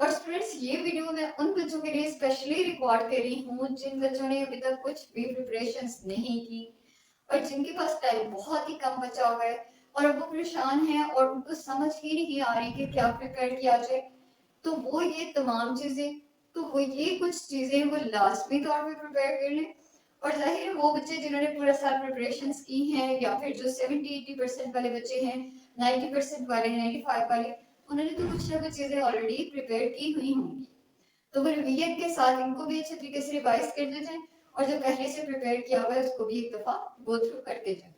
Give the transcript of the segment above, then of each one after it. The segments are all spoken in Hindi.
और स्टूडेंट्स ये वीडियो मैं उन बच्चों के लिए स्पेशली रिकॉर्ड कर रही हूँ जिन बच्चों ने अभी तक कुछ भी प्रिपरेशंस नहीं की और जिनके पास टाइम बहुत ही कम बचा हुआ है और अब वो परेशान हैं और उनको समझ ही नहीं आ रही कि क्या प्रिपेयर किया जाए। तो वो ये तमाम चीजें तो वो ये कुछ चीजें वो लाजमी तौर पे प्रिपेयर कर लें। और जाहिर है वो बच्चे जिन्होंने पूरा साल प्रिपरेशंस की हैं या फिर जो 70-80% वाले बच्चे हैं, 90% वाले, 95 वाले, उन्होंने तो कुछ ना कुछ चीजें ऑलरेडी प्रिपेयर की हुई होंगी। तो वो रिवीजन के साथ इनको भी अच्छे तरीके से रिवाइज कर देते हैं और जो पहले से प्रिपेयर किया हुआ है उसको भी एक दफा गो थ्रू करते जाए।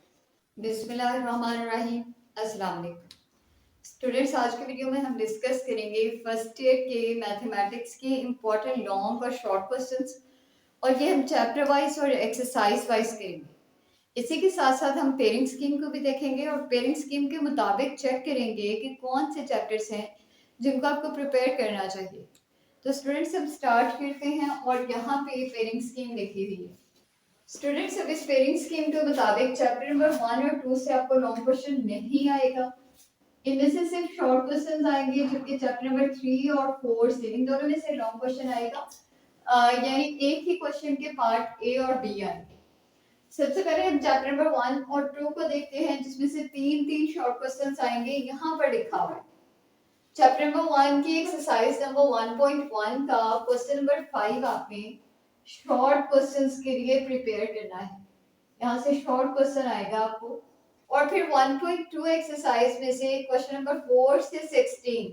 बिस्मिल्लाहिर्रहमानिर्रहीम। अस्सलाम वालेकुम स्टूडेंट्स, आज के वीडियो में हम डिस्कस करेंगे फर्स्ट ईयर के मैथमेटिक्स के इम्पोर्टेंट लॉन्ग और शॉर्ट क्वेश्चंस और ये हम चैप्टर वाइज और एक्सरसाइज वाइज करेंगे। इसी के साथ साथ हम पेयरिंग स्कीम को भी देखेंगे और पेयरिंग स्कीम के मुताबिक चेक करेंगे कि कौन से चैप्टर्स हैं जिनको आपको प्रिपेयर करना चाहिए। तो स्टूडेंट्स हम स्टार्ट करते हैं और यहाँ पे पेयरिंग स्कीम लिखी हुई है। स्टूडेंट्स अब इस पेयरिंग स्कीम के मुताबिक चैप्टर नंबर 1 और 2 से आपको लॉन्ग क्वेश्चन नहीं आएगा। इनमें से सिर्फ शॉर्ट क्वेश्चन आएंगे, जबकि चैप्टर नंबर 3 और 4 से इन दोनों में से लॉन्ग क्वेश्चन आएगा। यानी एक ही क्वेश्चन के पार्ट ए और बी आएंगे। सबसे पहले हम चैप्टर नंबर 1 और 2 को देखते हैं, जिसमें से तीन तीन शॉर्ट क्वेश्चंस आएंगे। यहाँ पर लिखा हुआ है चैप्टर नंबर 1 की एक्सरसाइज नंबर 1.1 का क्वेश्चन नंबर 5 आपने शॉर्ट क्वेश्चंस के लिए प्रिपेयर करना है। यहाँ से शॉर्ट क्वेश्चन आएगा आपको। और फिर 1.2 एक्सरसाइज में से क्वेश्चन नंबर 4 से 16,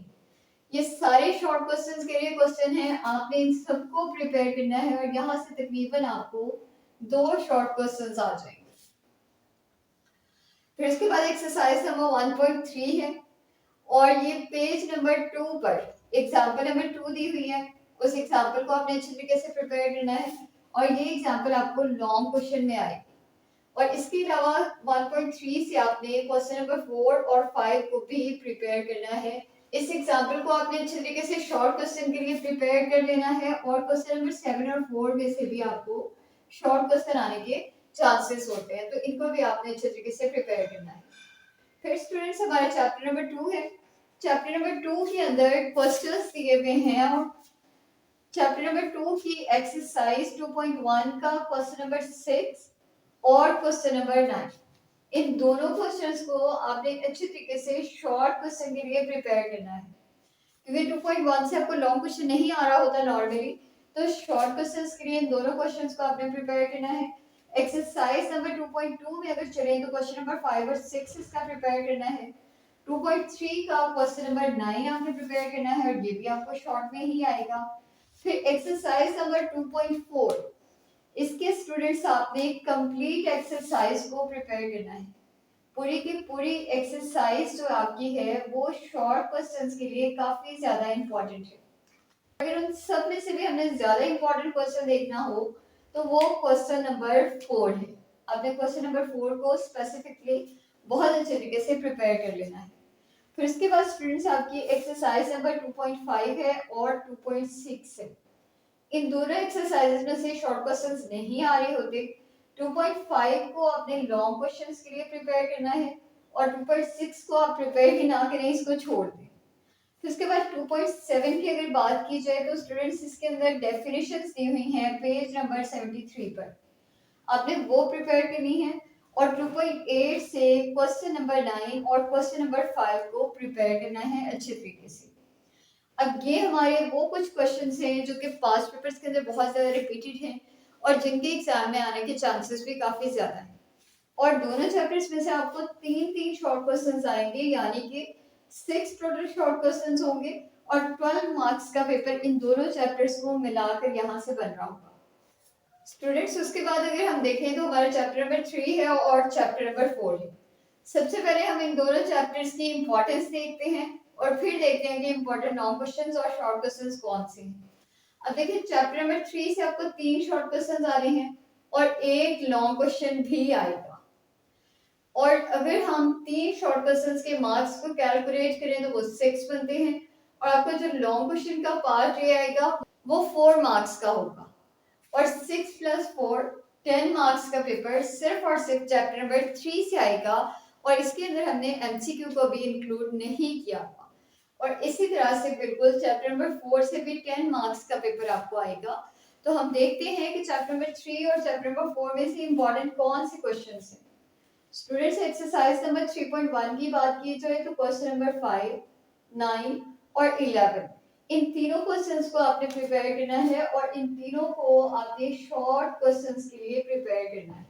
ये सारे शॉर्ट क्वेश्चंस के लिए क्वेश्चन है। आपने इन सबको प्रिपेयर करना है और यहाँ से तकरीबन आपको 2 शॉर्ट क्वेश्चंस आ जाएंगे। फिर इसके बाद एक्सरसाइज नंबर 1.3 है और ये पेज नंबर 2 पर एग्जाम्पल नंबर 2 दी हुई है। उस एग्जाम्पल को आपने अच्छी तरीके से प्रिपेयर करना है और ये एग्जाम्पल आपको लॉन्ग क्वेश्चन में आएगी। और इसके अलावा 1.3 से आपने क्वेश्चन नंबर 4 और 5 को भी प्रिपेयर करना है। इस एग्जाम्पल को आपने अच्छे तरीके से शॉर्ट क्वेश्चन के लिए प्रिपेयर कर लेना है और क्वेश्चन नंबर 7 और 4 में से भी आपको शॉर्ट क्वेश्चन आने के चांसेस होते हैं, तो इनको भी आपने अच्छे तरीके से प्रिपेयर करना है। फिर स्टूडेंट्स हमारा चैप्टर नंबर 2 है। चैप्टर नंबर 2 के अंदर क्वेश्चंस दिए हुए हैं और चैप्टर नंबर 2 की एक्सरसाइज 2.1 का क्वेश्चन नंबर 6 और क्वेश्चन नंबर 9, इन दोनों क्वेश्चंस को आपने अच्छे तरीके से शॉर्ट क्वेश्चन के लिए प्रिपेयर करना है, क्योंकि 2.1 से आपको लॉन्ग क्वेश्चन नहीं आ रहा होता नॉर्मली, तो शॉर्ट क्वेश्चंस के लिए इन दोनों क्वेश्चंस को आपने प्रिपेयर करना है। एक्सरसाइज नंबर 2.2 में अगर चले तो क्वेश्चन नंबर 5 और 6 इसका प्रिपेयर करना है। 2.3 का क्वेश्चन नंबर 9 आपने प्रिपेयर करना है और ये भी आपको शॉर्ट में ही आएगा। फिर एक्सरसाइज नंबर 2.4, इसके स्टूडेंट्स आपने कंप्लीट एक्सरसाइज को प्रिपेयर करना है। पूरी की पूरी एक्सरसाइज जो आपकी है वो शॉर्ट क्वेश्चंस के लिए काफी ज्यादा इंपॉर्टेंट है। अगर उन सब में से भी हमने ज्यादा इंपॉर्टेंट क्वेश्चन देखना हो तो वो क्वेश्चन नंबर 4 है। आपने क्वेश्चन नंबर 4 को स्पेसिफिकली बहुत अच्छे तरीके से प्रिपेयर कर लेना है। फिर इसके बाद स्टूडेंट्स आपकी एक्सरसाइज नंबर 2.5 है और 2.6 है। इन दोनों एक्सरसाइजेस में से शॉर्ट क्वेश्चंस नहीं आ रहे होते। 2.5 को आपने लॉन्ग क्वेश्चंस के लिए प्रिपेयर करना है और 2.6 को आप प्रिपेयर ही ना करें, इसको छोड़ दें। फिर उसके बाद 2.7 की अगर बात की जाए तो स्टूडेंट्स इसके अंदर डेफिनेशंस दी हुई हैं पेज नंबर 73 पर, आपने वो प्रिपेयर करनी है। और 2.8 से क्वेश्चन नंबर 9 और क्वेश्चन नंबर 5 को प्रिपेयर करना है अच्छे तरीके से। अब ये हमारे वो कुछ क्वेश्चंस हैं जो कि पास्ट पेपर्स के अंदर बहुत ज्यादा रिपीटेड हैं और जिनके एग्जाम में आने के चांसेस भी काफी ज्यादा हैं। और दोनों चैप्टर्स में से आपको तीन तीन शॉर्ट क्वेश्चंस आएंगे, यानी कि 6 टोटल शॉर्ट क्वेश्चंस होंगे और 12 मार्क्स का पेपर इन दोनों चैप्टर्स को मिलाकर यहाँ से बन रहा होगा। स्टूडेंट्स उसके बाद अगर हम देखें तो हमारा चैप्टर नंबर 3 है और चैप्टर नंबर 4 है। सबसे पहले हम इन दोनों चैप्टर्स की इंपॉर्टेंस देखते हैं और फिर देखते हैं कि इंपॉर्टेंट लॉन्ग क्वेश्चंस और शॉर्ट क्वेश्चंस कौन से हैं। अब देखिए चैप्टर नंबर 3 से आपको 3 शॉर्ट क्वेश्चंस आ रहे हैं और एक लॉन्ग क्वेश्चन भी आएगा। और अगर हम 3 शॉर्ट क्वेश्चंस के मार्क्स को कैलकुलेट करें तो वो 6 बनते हैं और आपका जो लॉन्ग क्वेश्चन का पार्ट ए आएगा वो 4 मार्क्स का होगा और 6 + 4 10 मार्क्स का पेपर सिर्फ और सिर्फ चैप्टर नंबर 3 से आएगा और इसके अंदर हमने एमसीक्यू को भी इंक्लूड नहीं किया हुआ। और इसी तरह से बिल्कुल चैप्टर नंबर 4 से भी 10 मार्क्स का पेपर आपको आएगा। तो हम देखते हैं कि चैप्टर नंबर 3 और चैप्टर नंबर 4 में से इंपॉर्टेंट कौन से क्वेश्चंस हैं। स्टूडेंट्स, एक्सरसाइज नंबर 3.1 की बात की जाए तो क्वेश्चन नंबर 5, 9 और 11, इन तीनों क्वेश्चंस को आपने प्रिपेयर करना है और इन तीनों को आपने शॉर्ट क्वेश्चंस के लिए प्रिपेयर करना है।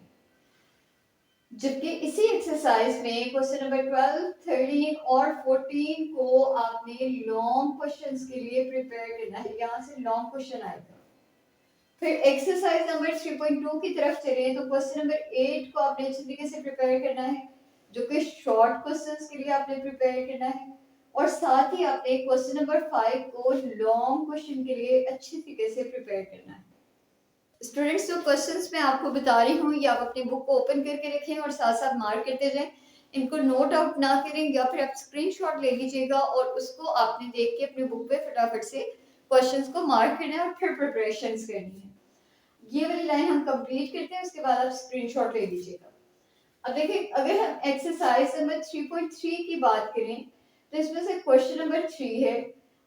जबकि इसी एक्सरसाइज में क्वेश्चन नंबर 12, 13 और 14 को आपने लॉन्ग क्वेश्चंस के लिए प्रिपेयर करना है। यहाँ से लॉन्ग क्वेश्चन आएगा। फिर एक्सरसाइज नंबर 3.2 की तरफ चले तो क्वेश्चन नंबर 8 को आपने अच्छी तरीके से प्रिपेयर करना है, जो कि शॉर्ट क्वेश्चंस के लिए आपने प्रिपेयर करना है। और साथ ही आपने क्वेश्चन नंबर 5 को लॉन्ग क्वेश्चन के लिए अच्छी तरीके से प्रिपेयर करना है। स्टूडेंट्स, जो क्वेश्चंस मैं आपको बता रही हूँ ये आप अपनी बुक को ओपन करके रखें और साथ साथ मार्क करते जाएं। इनको नोट आउट ना करें या फिर आप स्क्रीनशॉट ले लीजिएगा और उसको आपने देख के अपनी बुक पे फटाफट से क्वेश्चंस को मार्क करना है और फिर प्रिपरेशंस करनी है। ये वाली लाइन हम कंप्लीट करते हैं, उसके बाद आप स्क्रीनशॉट ले लीजिएगा। अब देखिए, अगर हम एक्सरसाइज नंबर 3.3 की बात करें तो इसमें से क्वेश्चन नंबर 3 है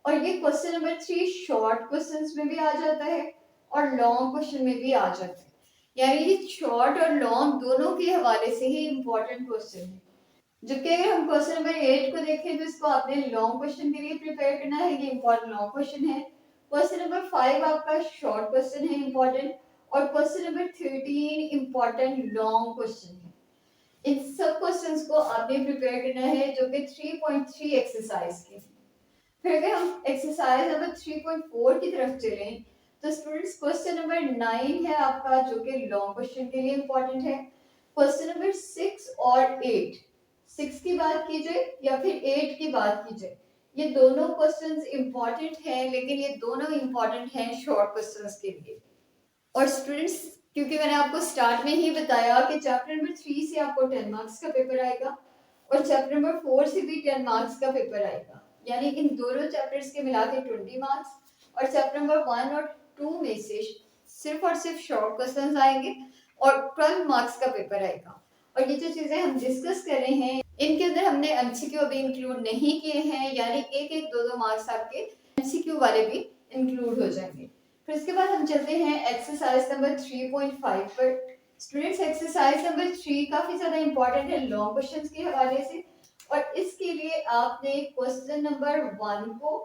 और ये क्वेश्चन नंबर 3 शॉर्ट क्वेश्चंस में भी आ जाता है और लॉन्ग क्वेश्चन में भी आ जाता है। यानी ये शॉर्ट और लॉन्ग दोनों के हवाले से ही इंपॉर्टेंट क्वेश्चन है। जबकि अगर हम क्वेश्चन नंबर 8 को देखें तो इसको आपने लॉन्ग क्वेश्चन के लिए प्रिपेयर करना है, ये इंपॉर्टेंट लॉन्ग क्वेश्चन है। क्वेश्चन नंबर 5 आपका शॉर्ट क्वेश्चन है इंपॉर्टेंट, और question number 13 important long question है। इन सब क्वेश्चंस को आपने प्रिपेयर करना है, जो कि 3.3 एक्सरसाइज के। फिर अगर हम एक्सरसाइज नंबर 3.4 की तरफ चलें तो स्टूडेंट्स क्वेश्चन नंबर 9 है आपका, जो कि लॉन्ग क्वेश्चन के लिए इंपॉर्टेंट है। क्वेश्चन नंबर 6 और 8, 6 की बात की जाए या फिर 8 की बात की जाए, ये दोनों क्वेश्चंस इंपॉर्टेंट हैं, लेकिन ये दोनों इंपॉर्टेंट हैं शॉर्ट क्वेश्चंस के लिए। और स्टूडेंट्स, क्योंकि मैंने आपको स्टार्ट में ही बताया कि चैप्टर नंबर 3 से आपको 10 मार्क्स का पेपर आएगा और चैप्टर नंबर 4 से भी 10 मार्क्स का पेपर आएगा, यानी इन दोनों चैप्टर्स के मिला के 20 मार्क्स और चैप्टर नंबर 1 और 2 में से सिर्फ और सिर्फ शॉर्ट क्वेश्चंस आएंगे और 12 मार्क्स का पेपर आएगा। और ये जो चीजें हम डिस्कस कर रहे हैं इनके अंदर हमने एमसीक्यू अभी इंक्लूड नहीं किए हैं, यानी एक एक दो दो मार्क्स आपके एमसीक्यू वाले भी इंक्लूड हो जाएंगे। फिर इसके बाद हम चलते हैं एक्सरसाइज नंबर 3.5 पर। स्टूडेंट्स, एक्सरसाइज नंबर 3 काफी ज्यादा इंपॉर्टेंट है लॉन्ग क्वेश्चंस के हवाले से, और इसके लिए आपने क्वेश्चन नंबर 1 को,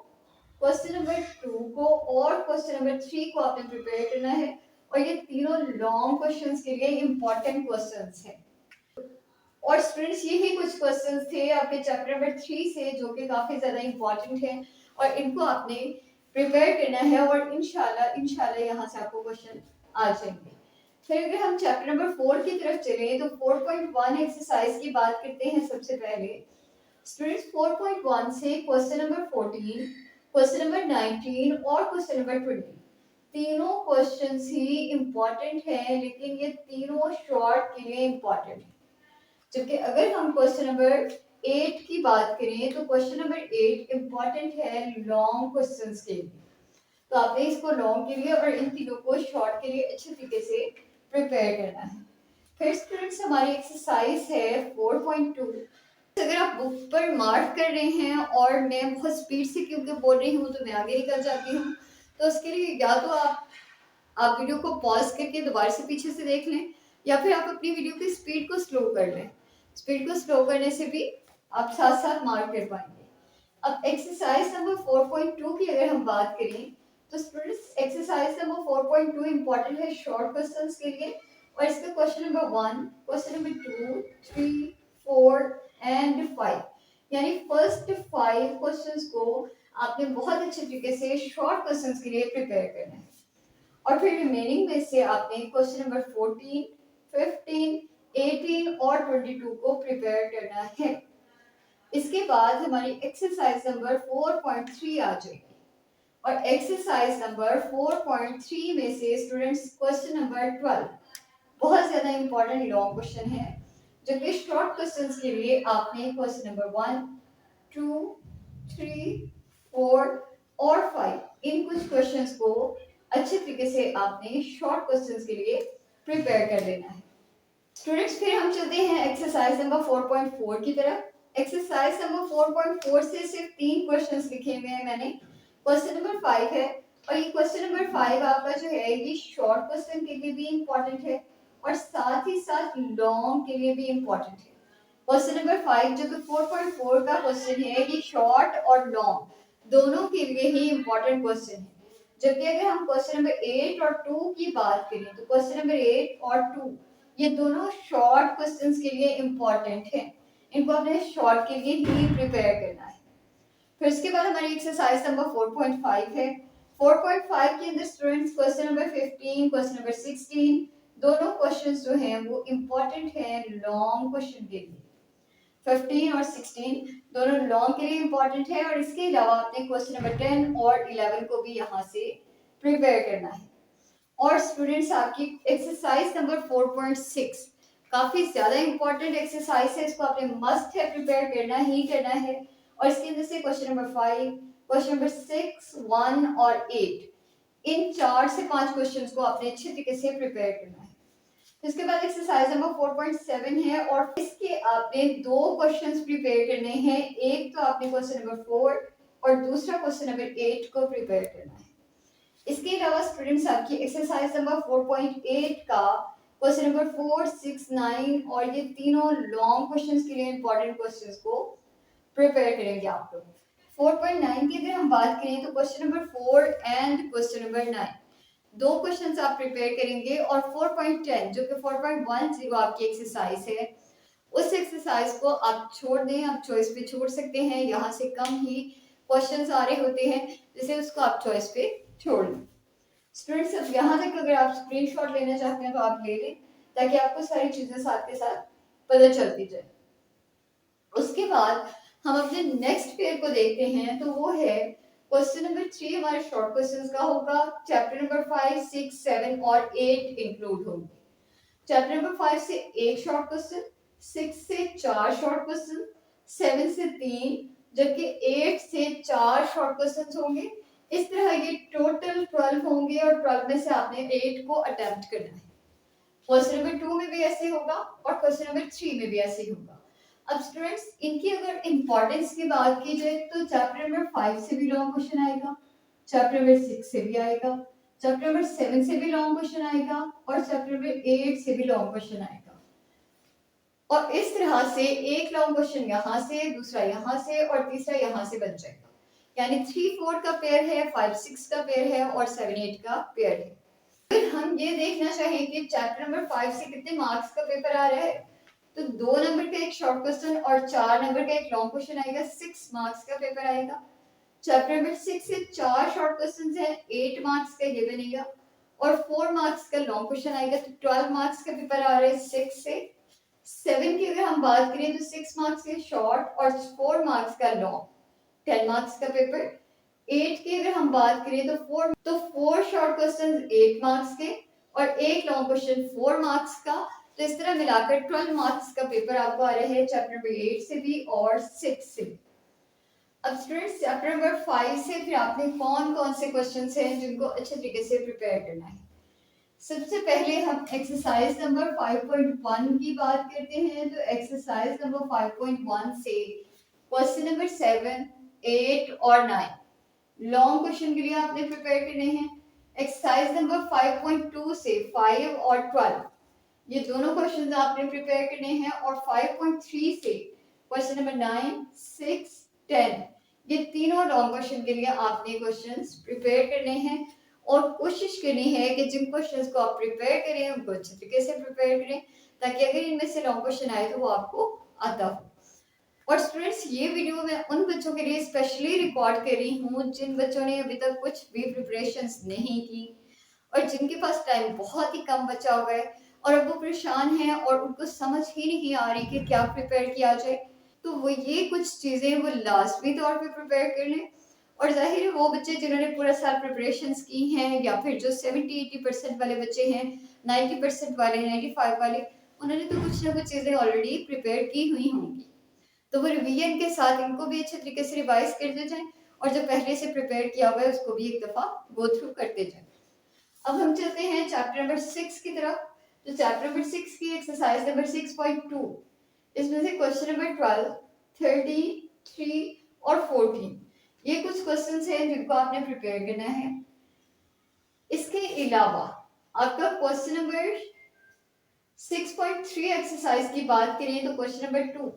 क्वेश्चन नंबर 2 को और क्वेश्चन नंबर 3 को आपने प्रिपेयर करना है, और ये तीनों लॉन्ग क्वेश्चंस के लिए इंपॉर्टेंट क्वेश्चंस हैं। और स्टूडेंट्स, यही कुछ क्वेश्चंस थे आपके चैप्टर नंबर 3 से जो कि काफी ज्यादा इंपॉर्टेंट हैं और इनको आपने प्रिपेयर करना है और इंशाल्लाह यहाँ से आपको क्वेश्चन आ जाएंगे। फिर अगर हम चैप्टर नंबर 4 की तरफ चले तो 4.1 एक्सरसाइज की बात करते हैं। सबसे पहले स्टूडेंट्स 4.1 से क्वेश्चन नंबर 14, क्वेश्चन नंबर 19 और क्वेश्चन नंबर 20, तीनों क्वेश्चंस ही इंपॉर्टेंट हैं, लेकिन ये तीनों शॉर्ट के लिए इंपॉर्टेंट है। जबकि अगर हम क्वेश्चन नंबर 8 की बात करें तो क्वेश्चन नंबर 8 इंपॉर्टेंट है लॉन्ग क्वेश्चंस के लिए, तो आपने इसको लॉन्ग के लिए और इन तीनों को शॉर्ट के लिए अच्छे तरीके से प्रिपेयर करना है। फिर स्टूडेंट्स, हमारी एक्सरसाइज है 4.2। अगर आप बुक पर मार्क कर रहे हैं और मैं बहुत स्पीड से क्योंकि बोल रही हूँ तो मैं आगे निकल जाती हूँ, तो उसके लिए या तो आप वीडियो को पॉज करके दोबारा से पीछे से देख लें या फिर आप अपनी वीडियो की स्पीड को स्लो कर लें। स्पीड को स्लो करने से भी आप साथ साथ मार्क कर पाएंगे। अब एक्सरसाइज नंबर 4.2 की अगर हम बात करें तो स्टूडेंट्स एक्सरसाइज नंबर 4.2 इंपॉर्टेंट है शॉर्ट क्वेश्चंस के लिए, और इसका question number 1, question number 2, 3, 4 and 5, यानी फर्स्ट 5 क्वेश्चंस को आपने बहुत अच्छे तरीके से शॉर्ट क्वेश्चंस के लिए प्रिपेयर करना है, और फिर रिमेनिंग में से आपने क्वेश्चन नंबर 14, 15, 18 और 22 को प्रिपेयर करना है। इसके बाद हमारी एक्सरसाइज नंबर 4.3 आ जाएगी, और एक्सरसाइज नंबर 4.3 में से स्टूडेंट्स क्वेश्चन नंबर 12 बहुत ज्यादा इंपॉर्टेंट लॉन्ग क्वेश्चन है, जो कि शॉर्ट क्वेश्चंस के लिए आपने क्वेश्चन नंबर 1, 2, 3, 4 और 5 इन कुछ क्वेश्चंस को अच्छे तरीके से आपने शॉर्ट क्वेश्चंस के लिए प्रिपेयर कर लेना है। स्टूडेंट्स, फिर हम चलते हैं एक्सरसाइज नंबर 4.4 की तरफ। एक्सरसाइज नंबर 4.4 से सिर्फ 3 क्वेश्चंस लिखे हुए हैं मैंने। क्वेश्चन नंबर 5 है और ये क्वेश्चन नंबर 5 आपका जो है ये शॉर्ट क्वेश्चन के लिए भी इम्पोर्टेंट है और साथ ही साथ लॉन्ग के लिए भी इम्पोर्टेंट है। क्वेश्चन नंबर 5 जो कि 4.4 का क्वेश्चन है ये शॉर्ट और लॉन्ग दोनों के लिए ही इम्पोर्टेंट क्वेश्चन है। जबकि अगर हम क्वेश्चन नंबर 8 और 2 की बात करें तो क्वेश्चन नंबर 8 और 2 ये दोनों शॉर्ट क्वेश्चंस के लिए इम्पोर्टेंट है। इनको आपने शॉर्ट के लिए ही प्रिपेयर करना है। फिर इसके बाद हमारी एक्सरसाइज नंबर 4.5 है। 4.5 के अंदर students question number 15 question number 16 दोनों क्वेश्चंस जो हैं वो इम्पोर्टेंट हैं लॉन्ग क्वेश्चन के लिए। 15 और 16 दोनों लॉन्ग के लिए इम्पोर्टेंट है और इसके अलावा आपने क्वेश्चन नंबर 10 और 11 को भी यहाँ से प्रिपेयर करना है। और स्टूडेंट्स आपकी एक्सरसाइज नंबर 4.6 काफी ज्यादा इंपॉर्टेंट एक्सरसाइज है, इसको आपने मस्ट है प्रिपेयर करना ही करना है। और इसके अंदर से क्वेश्चन नंबर 5 क्वेश्चन नंबर 6 1 और 8 इन 4 से 5 क्वेश्चंस को आपने अच्छे तरीके से प्रिपेयर करना है। इसके बाद एक्सरसाइज नंबर 4.7 है और इसके आपने 2 क्वेश्चंस प्रिपेयर करने हैं। एक तो आपने क्वेश्चन नंबर 4 और दूसरा क्वेश्चन नंबर 8 को प्रिपेयर करना है। इसके अलावा स्टूडेंट्स आपकी एक्सरसाइज नंबर 4.8 का क्वेश्चन नंबर 4 6 9 और ये तीनों लॉन्ग क्वेश्चंस के लिए इंपॉर्टेंट क्वेश्चंस को प्रिपेयर करेंगे आप लोग। 4.9 की अगर हम बात करें तो question number 4 and question number 9 दो क्वेश्चंस आप प्रिपेयर करेंगे। और 4.10 जो कि 4.10 आपकी एक्सरसाइज है उस एक्सरसाइज को आप छोड़ दें, आप चॉइस पे छोड़ सकते हैं। यहाँ से कम ही क्वेश्चंस आ रहे होते हैं जिसे उसको आप चॉइस पे छोड़ दें। स्टूडेंट्स अब यहाँ तक अगर आप स्क्रीनशॉट लेना चाहते हैं तो आप ले लें ताकि आपको सारी चीजें साथ के साथ पता चलती जाए। उसके बाद हम अपने नेक्स्ट पेयर को देखते हैं तो वो है क्वेश्चन नंबर 3 हमारे शॉर्ट क्वेश्चंस का होगा। चैप्टर नंबर 5 6 7 और 8 इंक्लूड होंगे। चैप्टर नंबर 5 से एक शॉर्ट क्वेश्चन, 6 से 4 शॉर्ट क्वेश्चन, 7 से 3 जबकि 8 से 4 शॉर्ट क्वेश्चंस होंगे। इस तरह ये टोटल 12 होंगे और 12 में से आपने 8 को अटेम्प्ट करना है। क्वेश्चन नंबर 2 में भी ऐसे होगा और क्वेश्चन नंबर 3 में भी ऐसे ही होगा। अब स्टूडेंट्स इनकी अगर इंपॉर्टेंस की बात की जाए तो चैप्टर नंबर 5 से भी लॉन्ग क्वेश्चन आएगा, चैप्टर नंबर 6 से भी आएगा, चैप्टर नंबर 7 से भी लॉन्ग क्वेश्चन आएगा और चैप्टर नंबर 8 से भी लॉन्ग क्वेश्चन आएगा। और इस तरह से एक लॉन्ग क्वेश्चन यहाँ से, दूसरा यहाँ से और तीसरा यहाँ से बन जाएगा। यानी 3 4 का पेयर है, 5 6 का पेयर है और 7 8 का पेयर है। फिर हम ये देखना चाहें कि चैप्टर नंबर 5 से कितने मार्क्स का पेपर आ रहा है तो 2 नंबर का एक शॉर्ट क्वेश्चन और 4 नंबर का एक लॉन्ग क्वेश्चन आएगा, 6 मार्क्स का पेपर आएगा। चैप्टर नंबर 6 से 4 शॉर्ट क्वेश्चंस हैं, 8 मार्क्स का ये बनेगा और 4 मार्क्स का लॉन्ग क्वेश्चन आएगा तो 12 मार्क्स का पेपर आ रहा है 6 से। 7 की अगर हम बात करें तो 6 मार्क्स के शॉर्ट और 4 मार्क्स का लॉन्ग 10 मार्क्स का पेपर। 8 की अगर हम बात करें तो 4 शॉर्ट क्वेश्चंस 8 मार्क्स के और एक लॉन्ग क्वेश्चन 4 मार्क्स का। तो इस तरह मिलाकर 12 मार्क्स का पेपर आपको आ रहा है चैप्टर नंबर 8 से भी और 6 से भी। अब स्टूडेंट्स चैप्टर नंबर 5 से फिर आपने कौन कौन से क्वेश्चंस हैं जिनको अच्छे तरीके से प्रिपेयर करना है। सबसे पहले हम एक्सरसाइज नंबर 5.1 की बात करते हैं। तो एक्सरसाइज नंबर 5.1 से क्वेश्चन नंबर 7 8 और 9 लॉन्ग क्वेश्चन के लिए आपने प्रिपेयर करने हैं। एक्सरसाइज नंबर 5.2 से 5 और 12 ये दोनों क्वेश्चंस आपने प्रिपेयर करने हैं। और 5.3 से क्वेश्चन नंबर 9 6 10 ये तीनों लॉन्ग क्वेश्चन के लिए आपने क्वेश्चंस प्रिपेयर करने हैं और कोशिश करनी है कि जिन क्वेश्चंस को आप प्रिपेयर करें उनको अच्छे तरीके से प्रिपेयर करें ताकि अगर इनमें से लॉन्ग क्वेश्चन आए तो वो आपको आता हो। और स्टूडेंट्स ये वीडियो मैं उन बच्चों के लिए स्पेशली रिकॉर्ड कर रही हूँ जिन बच्चों ने अभी तक कुछ भी प्रिपरेशंस नहीं की और जिनके पास टाइम बहुत ही कम बचा हुआ है और अब वो परेशान हैं और उनको समझ ही नहीं आ रही कि क्या प्रिपेयर किया जाए। तो वो ये कुछ चीज़ें वो लाजमी तौर पे प्रिपेयर कर लें। और जाहिर है वो बच्चे जिन्होंने पूरा साल प्रिपरेशंस की हैं या फिर जो 70-80% वाले बच्चे हैं, 90% वाले, 95 वाले, उन्होंने तो कुछ ना कुछ चीज़ें ऑलरेडी प्रिपेयर की हुई होंगी। तो वो रिवीजन के साथ इनको भी अच्छे तरीके से रिवाइज करते जाएं और जो पहले से प्रिपेयर किया हुआ है उसको भी एक दफ़ा गो थ्रू करते जाएं। अब हम चलते हैं चैप्टर नंबर 6 की तरफ। तो चैप्टर नंबर 6 की एक्सरसाइज नंबर 6.2 इसमें से क्वेश्चन नंबर 12 13, 3 और 14। ये कुछ क्वेश्चंस हैं जिनको आपने प्रिपेयर करना है। इसके अलावा आपका क्वेश्चन नंबर 6.3 एक्सरसाइज की बात करें तो क्वेश्चन नंबर 2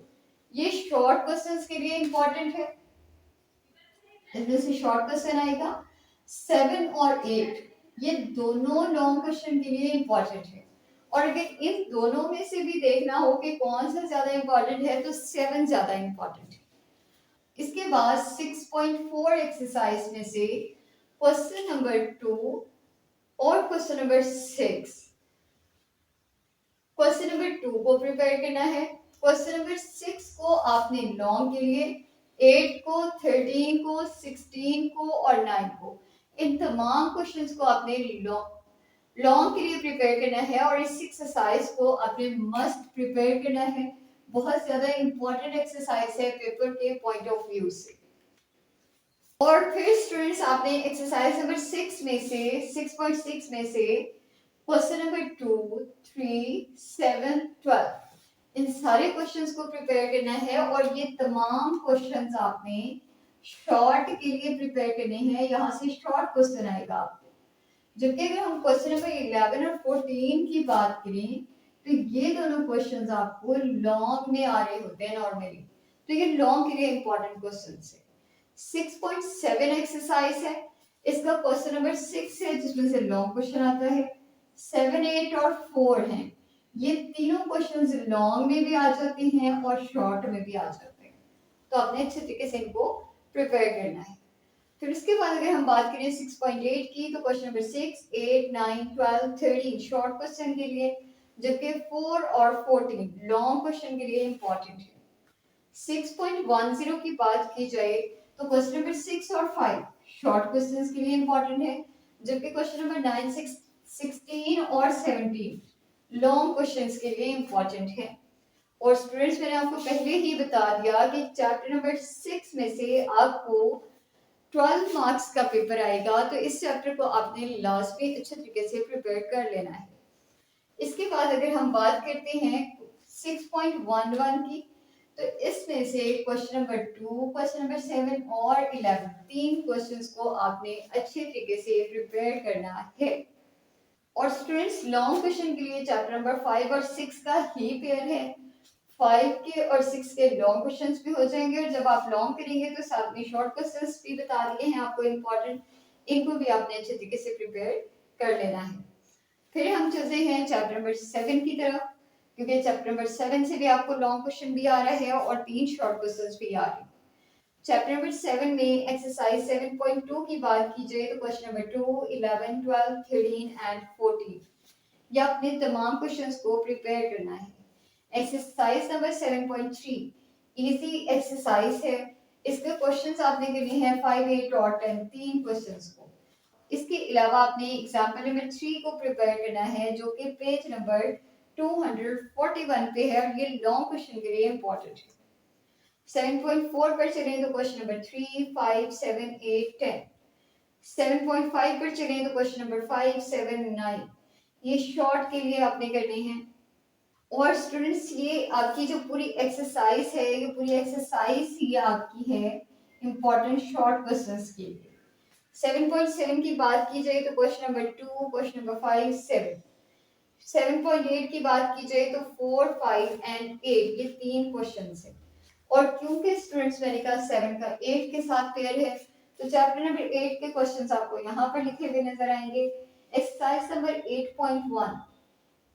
ये शॉर्ट क्वेश्चंस के लिए इंपॉर्टेंट है। इसमें से शॉर्ट क्वेश्चन आएगा 7 और 8, ये दोनों लॉन्ग क्वेश्चन के लिए इंपॉर्टेंट है। और अगर इन दोनों में से भी देखना हो कि कौन सा ज्यादा इंपॉर्टेंट है तो 7 ज्यादा इंपॉर्टेंट है। इसके बाद 6.4 एक्सरसाइज में से क्वेश्चन नंबर 2 और क्वेश्चन नंबर 6, क्वेश्चन नंबर 2 को प्रिपेयर करना है। क्वेश्चन नंबर 6 को आपने लॉन्ग के लिए 8 को, 13 को, 16 को और 9 को, इन तमाम क्वेश्चंस को आपने लॉन्ग के लिए प्रिपेयर करना है और इस एक्सरसाइज को आपने मस्ट प्रिपेयर करना है। बहुत ज्यादा इंपॉर्टेंट एक्सरसाइज है पेपर के पॉइंट ऑफ व्यू से। और फिर स्टूडेंट्स आपने एक्सरसाइज नंबर 6 में से 6.6 में से क्वेश्चन नंबर 2, 3, 7, 12 इन सारे क्वेश्चंस को प्रिपेयर करना है और ये तमाम क्वेश्चंस आपने शॉर्ट के लिए प्रिपेयर करने हैं। यहाँ से शॉर्ट क्वेश्चन आएगा आपको, जबकि अगर हम क्वेश्चन नंबर 11 और 14 की बात करें तो ये दोनों क्वेश्चंस आपको लॉन्ग में आ रहे होते हैं नॉर्मली, तो ये लॉन्ग के लिए इंपॉर्टेंट क्वेश्चंस है। 6.7 एक्सरसाइज है, इसका क्वेश्चन नंबर 6 है जिसमें से लॉन्ग क्वेश्चन आता है। 7, 8 और 4 हैं, ये तीनों क्वेश्चंस लॉन्ग में भी आ जाते हैं और शॉर्ट में भी आ जाते हैं, तो आपने अच्छे तरीके से इनको प्रिपेयर करना है। फिर उसके बाद अगर हम बात करें 6.8 की तो क्वेश्चन नंबर 6, 8, 9, 12, 13 शॉर्ट क्वेश्चन के लिए, जबकि 4 और 14 लॉन्ग क्वेश्चन के लिए इंपॉर्टेंट है। 6.10 की बात की जाए तो क्वेश्चन नंबर 6 और 5 शॉर्ट क्वेश्चंस के लिए इंपॉर्टेंट है, जबकि क्वेश्चन नंबर 9, 16 और 17 लॉन्ग क्वेश्चंस के लिए इंपॉर्टेंट है। और स्टूडेंट्स मैंने आपको पहले ही बता दिया कि चैप्टर नंबर 6 में से आपको 12 मार्क्स का पेपर आएगा, तो इस चैप्टर को आपने लास्ट में अच्छे तरीके से प्रिपेयर कर लेना है। इसके बाद अगर हम बात करते हैं 6.11 की तो इसमें से क्वेश्चन नंबर 2, क्वेश्चन नंबर 7 और 11 तीन क्वेश्चंस को आपने अच्छे तरीके से प्रिपेयर करना है। और स्टूडेंट्स लॉन्ग क्वेश्चन के लिए चैप्टर नंबर 5 और 6 का ही पेयर है। 5 के और 6 के लॉन्ग क्वेश्चंस भी हो जाएंगे और जब आप लॉन्ग करेंगे तो साथ में शॉर्ट क्वेश्चंस भी बता दिए हैं आपको इंपॉर्टेंट, इनको भी आपने अच्छे तरीके से प्रिपेयर कर लेना है। फिर हम चलते हैं चैप्टर नंबर 7 की तरफ, क्योंकि चैप्टर नंबर 7 से भी आपको लॉन्ग क्वेश्चन भी आ रहा है और 3 शॉर्ट क्वेश्चंस भी आ रहे हैं। चैप्टर नंबर 7 में एक्सरसाइज 7.2 की बात की जाए तो क्वेश्चन नंबर 2, 11, 12, 13 एंड 14 ये अपने तमाम क्वेश्चंस को प्रिपेयर करना है। एक्सरसाइज नंबर 7.3 इजी एक्सरसाइज है, इसके क्वेश्चंस आपने करने हैं 5, 8 और 10 तीन क्वेश्चंस को। इसके अलावा आपने एग्जाम्पल नंबर 3 को प्रिपेयर करना है जो कि पेज नंबर 241 पे है और ये लॉन्ग क्वेश्चन के लिए इंपॉर्टेंट है। 7.4 पर चलें तो क्वेश्चन नंबर 3, 5, 7, 8, 10। 7.5 पर चलें तो क्वेश्चन नंबर 5, 7, 9 ये शॉर्ट के लिए आपने करने हैं। और स्टूडेंट्स ये आपकी जो पूरी एक्सरसाइज है, ये पूरी एक्सरसाइज ही आपकी है इंपॉर्टेंट शॉर्ट क्वेश्चंस के लिए। 7.7 की बात की जाए तो क्वेश्चन नंबर 2, क्वेश्चन नंबर 5, 7। 7.8 की बात की जाए तो 4, 5 एंड 8 ये तीन क्वेश्चंस है। और क्योंकि स्टूडेंट्स मैंने कहा 7 का 8 के साथ पेयर है तो चैप्टर नंबर 8 के क्वेश्चंस आपको यहाँ पर लिखे हुए नजर आएंगे। एक्सरसाइज नंबर 8.1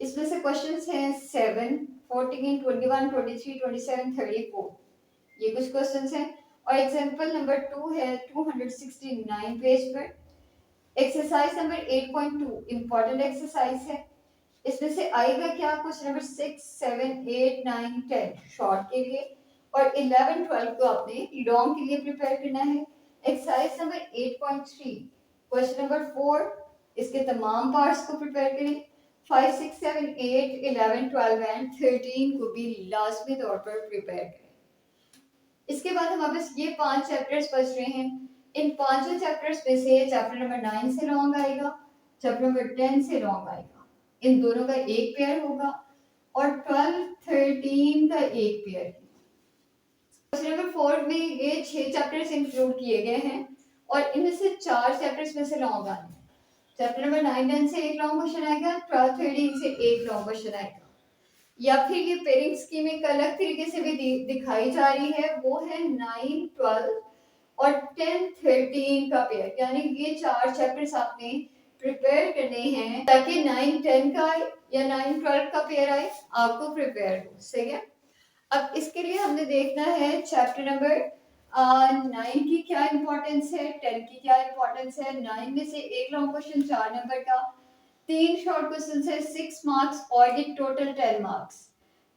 इसमें से क्वेश्चंस हैं 7, 14, 21, 23, 27, 34 ये कुछ क्वेश्चंस हैं। और एग्जांपल नंबर 2 है 269 पेज पर। एक्सरसाइज नंबर 8.2 इंपॉर्टेंट एक्सरसाइज है, इसमें से आएगा क्या क्वेश्चन नंबर 6, 7, 8, 9, 10 शॉर्ट के लिए और 11, 12 को आपने लॉन्ग के लिए प्रिपेयर करना है। एक्सरसाइज नंबर 8.3 क्वेश्चन नंबर 4 इसके तमाम पार्ट्स को प्रिपेयर करें। 5, 6, 7, 8, 11, 12 एंड 13 को भी लाजमी तौर पर प्रिपेयर करें। इसके बाद हमारे पास ये 5 चैप्टर्स बच रहे हैं। इन पांचों चैप्टर्स में से चैप्टर नंबर 9 से लॉन्ग आएगा, चैप्टर नंबर 10 से लॉन्ग आएगा, इन दोनों का एक पेयर होगा और 12, 13 का एक पेयर। क्वेश्चन नंबर 4 में ये 6 चैप्टर्स इंक्लूड किए गए हैं और इनमें से 4 चैप्टर्स में से लॉन्ग आने हैं। चैप्टर नंबर 9 10 से एक लॉन्ग क्वेश्चन आएगा, 12 13 से एक लॉन्ग क्वेश्चन आएगा, या फिर ये पेयरिंग स्कीम एक अलग तरीके से भी दिखाई जा रही है, वो है 9 12 और 10 13 का पेयर, यानी ये 4 चैप्टर्स आपने प्रिपेयर करने हैं ताकि 9 10 का आए या 9 12 का पेयर आए, आपको प्रिपेयर हो। सही है। अब इसके लिए हमने देखना है चैप्टर नंबर 9 की क्या इंपॉर्टेंस है, 10 की क्या इंपॉर्टेंस है। 9 में से एक लॉन्ग क्वेश्चन 4 नंबर का, 3 शॉर्ट क्वेश्चन है 6 मार्क्स और ये टोटल 10 मार्क्स।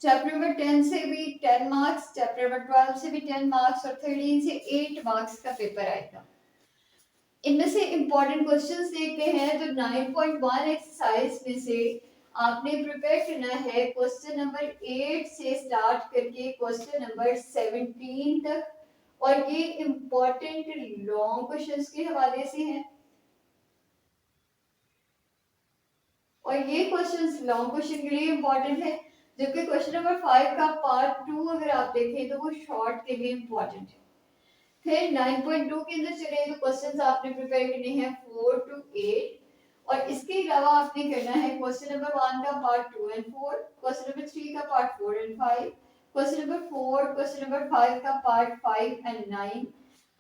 चैप्टर नंबर 10 से भी 10 मार्क्स, चैप्टर नंबर 12 से भी 10 मार्क्स और 13 से 8 मार्क्स का पेपर आएगा। इनमें से इंपॉर्टेंट क्वेश्चंस देखते हैं तो 9.1 एक्सरसाइज में से आपने प्रिपेयर करना है क्वेश्चन नंबर 8 से स्टार्ट करके क्वेश्चन नंबर 17 तक, और ये इंपॉर्टेंट लॉन्ग क्वेश्चंस के हवाले से हैं। और ये क्वेश्चंस लॉन्ग क्वेश्चन के लिए इंपॉर्टेंट है, जबकि क्वेश्चन नंबर 5 का पार्ट 2 अगर आप देखें तो वो शॉर्ट के लिए इंपॉर्टेंट है। फिर 9.2 के अंदर चले तो क्वेश्चंस आपने प्रिपेयर करने हैं 4 to 8, और इसके अलावा आपने करना है क्वेश्चन नंबर 1 का पार्ट 2 and 4, क्वेश्चन नंबर 3 का part 4 and 5, question number 4, question number 5 का पार्ट 5 and 9,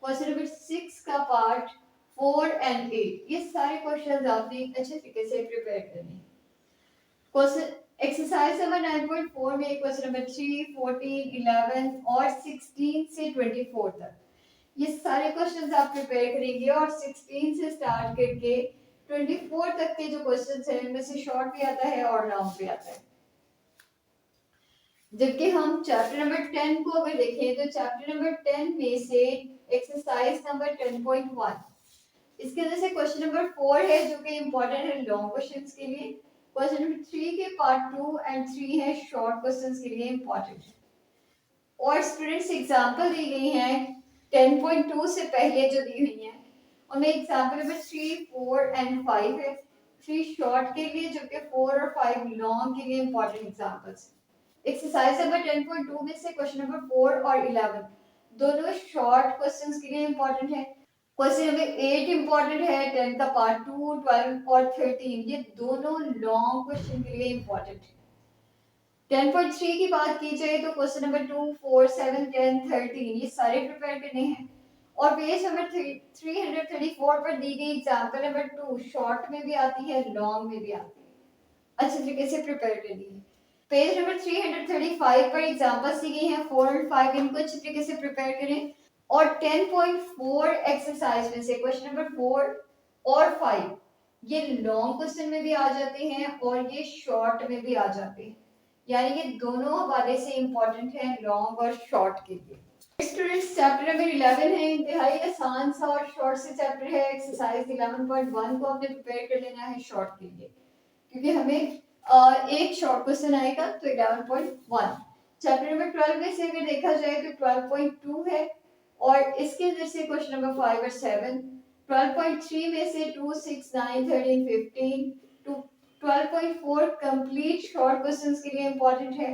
क्वेश्चन नंबर 6 का पार्ट 4 and 8। ये सारे क्वेश्चंस आपने अच्छे तरीके से प्रिपेयर करने हैं। क्वेश्चन एक्सरसाइज नंबर 9.4 में क्वेश्चन नंबर 3, 14, 11 और 16 से 24 तक ये सारे क्वेश्चंस आप प्रिपेयर करेंगे, और 16 से स्टार्ट करके 24 तक के जो क्वेश्चंस हैं इनमें से शॉर्ट भी आता है और लॉन्ग भी आता है। जबकि हम चैप्टर नंबर 10 को अगर देखें तो चैप्टर नंबर 10 में से एक्सरसाइज नंबर 10.1, इसके अंदर से क्वेश्चन नंबर 4 है जो कि इंपॉर्टेंट है लॉन्ग क्वेश्चंस के लिए, क्वेश्चन नंबर 3 के पार्ट 2 एंड 3 है शॉर्ट क्वेश्चंस के लिए इंपॉर्टेंट है। और स्टूडेंट्स एग्जांपल दी गई हैं 10.2 से पहले जो दी हुई हैं उनमें एग्जांपल नंबर 3, 4 एंड 5 है। 3 शॉर्ट के लिए जबकि 4 और 5 लॉन्ग के लिए इंपॉर्टेंट एग्जांपल्स। एक्सरसाइज नंबर 10.2 में से क्वेश्चन नंबर 4 और 11 दोनों शॉर्ट क्वेश्चंस के लिए इंपॉर्टेंट है। क्वेश्चन नंबर 8 इंपॉर्टेंट है, 10 का पार्ट 2, 12 और 13 ये दोनों लॉन्ग क्वेश्चन के लिए इंपॉर्टेंट है। 10.3 की बात की जाए तो क्वेश्चन नंबर 2, 4, 7, 10, 13 ये सारे प्रिपेयर करने हैं, और पेज नंबर 334 पर दी गई एग्जांपल नंबर 2 शॉर्ट में भी आती है लॉन्ग में भी आती है, अच्छे तरीके से प्रिपेयर करनी है। पेज नंबर 335 पर एग्जांपल्स दी गई हैं 4 और 5, इनको अच्छे तरीके से प्रिपेयर करें। और 10.4 एक्सरसाइज में से क्वेश्चन नंबर 4 और 5 ये लॉन्ग क्वेश्चन में भी आ जाते हैं और ये शॉर्ट में भी आ जाते हैं, यानी ये दोनों हवाले से इंपॉर्टेंट है लॉन्ग और शॉर्ट के लिए। स्टूडेंट्स चैप्टर नंबर 11 है, इंतहाई आसान सा और शॉर्ट से चैप्टर है। एक्सरसाइज 11.1 को आपने प्रिपेयर कर लेना है शॉर्ट के लिए, क्योंकि हमें एक शॉर्ट क्वेश्चन आएगा तो 11.1। चैप्टर नंबर 12 में से अगर देखा जाए तो 12.2 है, और इसके अंदर से क्वेश्चन नंबर 5 और 7। 12.3 में से 2, 6, 9, 13, 15 टू 12.4 कंप्लीट शॉर्ट क्वेश्चंस के लिए इंपॉर्टेंट है।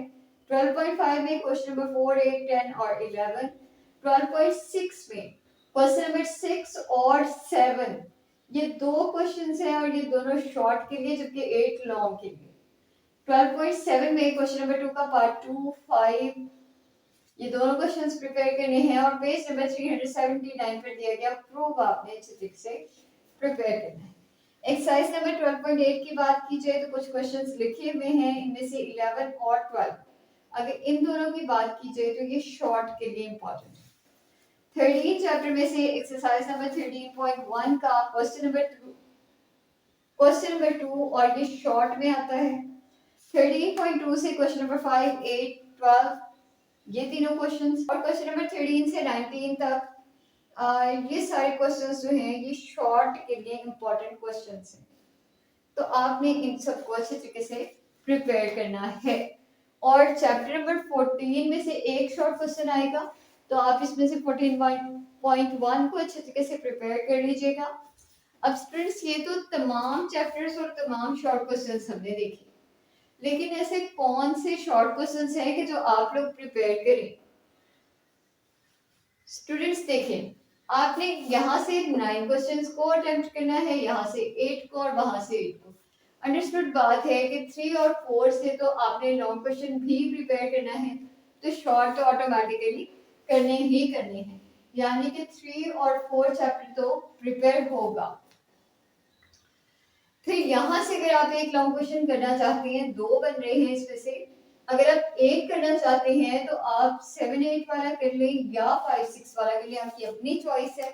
12.5 में क्वेश्चन नंबर 4, 8, 10 और 11। 12.6 में क्वेश्चन नंबर 6 और 7 ये दो क्वेश्चंस हैं और ये दोनों शॉर्ट के लिए जबकि 8 लॉन्ग के लिए। 12.7 में क्वेश्चन नंबर 2 का पार्ट 2, 5 ये दोनों क्वेश्चंस प्रिपेयर करने हैं, और पेज नंबर 379 पर दिया गया प्रूफ आपने अच्छे तरीके से प्रिपेयर करना है। एक्सरसाइज नंबर 12.8 की बात की जाए तो कुछ क्वेश्चंस लिखे हुए हैं, इनमें से 11 और 12 अगर इन दोनों की बात की जाए तो ये शॉर्ट के लिए इंपॉर्टेंट है। 13 चैप्टर में से एक्सरसाइज नंबर 13.1 का क्वेश्चन नंबर 2 और ये शॉर्ट में आता है। 13.2 से क्वेश्चन नंबर 5, 8, 12 ये तीनों क्वेश्चंस, और क्वेश्चन नंबर 13 से 19 तक ये सारे क्वेश्चंस जो हैं ये शॉर्ट के लिए इंपॉर्टेंट क्वेश्चंस हैं, तो आपने इन सबको अच्छे तरीके से प्रिपेयर करना है। और चैप्टर नंबर 14 में से एक शॉर्ट क्वेश्चन आएगा, तो आप इसमें से 14.1 को अच्छे तरीके से प्रिपेयर कर लीजिएगा। अब स्टूडेंट्स ये तो तमाम चैप्टर्स और तमाम शॉर्ट क्वेश्चंस हमने देखे, लेकिन ऐसे कौन से शॉर्ट क्वेश्चंस हैं कि जो आप लोग प्रिपेयर करें स्टूडेंट्स देखें, आपने यहाँ से 9 क्वेश्चंस को अटेम्प्ट करना है, यहाँ से 8 को और वहां से 8 को। अंडरस्टूड बात है कि 3 और 4 से तो आपने लॉन्ग क्वेश्चन भी प्रिपेयर करना है, तो शॉर्ट तो ऑटोमेटिकली करने ही करने हैं, यानी कि 3 और 4 चैप्टर तो प्रिपेयर होगा। फिर यहाँ से अगर आप एक लॉन्ग क्वेश्चन करना चाहते हैं, 2 बन रहे हैं इसमें से, अगर आप एक करना चाहते हैं तो आप 7-8 वाला कर लें या 5-6 वाला कर लें, आपकी अपनी चॉइस है।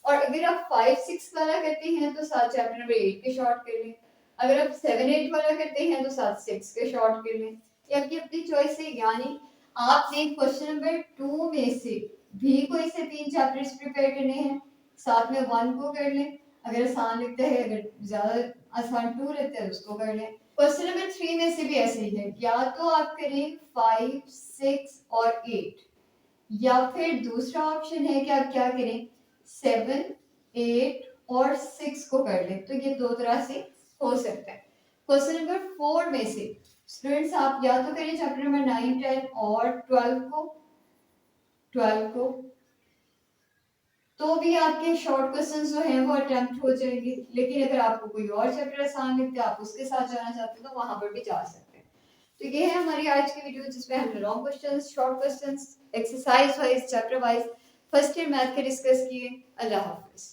और अगर आप 5-6 वाला करते हैं तो साथ चैप्टर नंबर 8 के शॉर्ट कर लें, अगर आप 7-8 वाला करते हैं तो साथ 6 के शॉर्ट कर लें, ये आपकी अपनी चॉइस है। यानी आपने क्वेश्चन नंबर 2 में से भी कोई से 3 चैप्टर्स प्रिपेयर करने हैं, साथ में 1 को कर लें, अगर आसान लगता है, अगर ज्यादा आसान 2 लगता है उसको कर लें। क्वेश्चन नंबर 3 में से भी ऐसे ही है, या तो आप करें 5, 6 और 8, या फिर दूसरा ऑप्शन है कि आप क्या करें 7, 8 और 6 को कर लें। तो ये 2 तरह से हो सकता है। क्वेश्चन नंबर 4 में से स्टूडेंट्स आप या तो करें चैप्टर नंबर 9, 10 और 12 को, तो भी आपके शॉर्ट क्वेश्चंस जो हैं वो अटेम्प्ट हो जाएंगे। लेकिन अगर आपको कोई और चैप्टर आसान लगता है, आप उसके साथ जाना चाहते हैं, तो वहां पर भी जा सकते हैं। तो ये है हमारी आज की वीडियो, जिसमें हमने long questions, short questions, exercise wise, chapter wise first year math के डिस्कस किए। अल्लाह हाफिज।